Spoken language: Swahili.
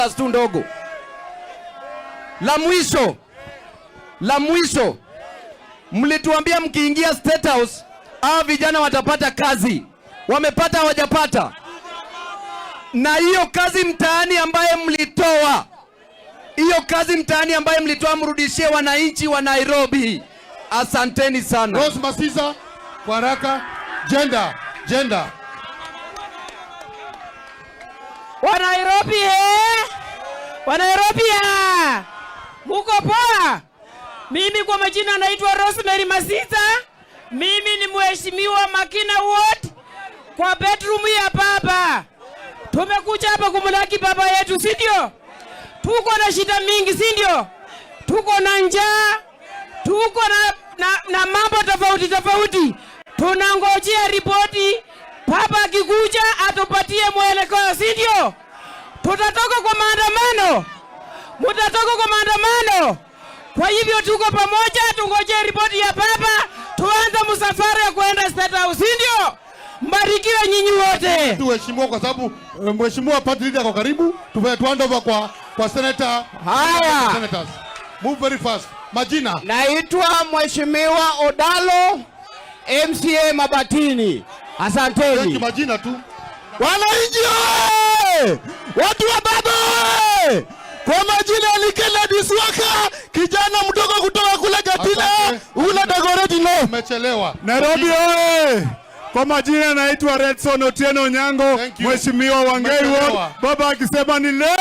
tu ndogo. La mwisho, mlituambia mkiingia State House vijana watapata kazi. Wamepata hawajapata? Na hiyo kazi mtaani ambaye mlitoa, mrudishie wananchi wa Nairobi. Asanteni sana. Rose Masisa, kwa haraka. Gender. Wanairobi muko poa? Mimi kwa majina naitwa Rosemary Masisa. Mimi ni mheshimiwa Makina Ward kwa bedroom ya baba. Tumekuja hapa kumlaki baba yetu, si ndio? Tuko na shida mingi, si ndio? Tuko na njaa, tuko na mambo tofauti. Tunangojea ripoti baba akikuja atupatie mwelekeo, si ndio? Tutatoka kwa maandamano. Mutatoka kwa maandamano. Kwa hivyo tuko pamoja, tungojee ripoti ya baba, tuanze msafara ya kwenda State House, si ndio? Mbarikiwe nyinyi wote. Tuheshimiwa kwa sababu mheshimiwa party leader kwa karibu. Tuende over kwa senator. Haya. Senators. Move very fast. Majina. Naitwa Mheshimiwa Odalo, MCA Mabatini. Asanteni. Majina tu. Wananchi! Watu wa baba! Kwa majina ni Kennedy Swaka, kijana mdogo kutoka kule Gatina, ule Dagoretti no. Umechelewa. Nairobi oye! Kwa majina naitwa Redson Otieno Nyango, Mheshimiwa Wangei Ward. Baba akisema ni leo.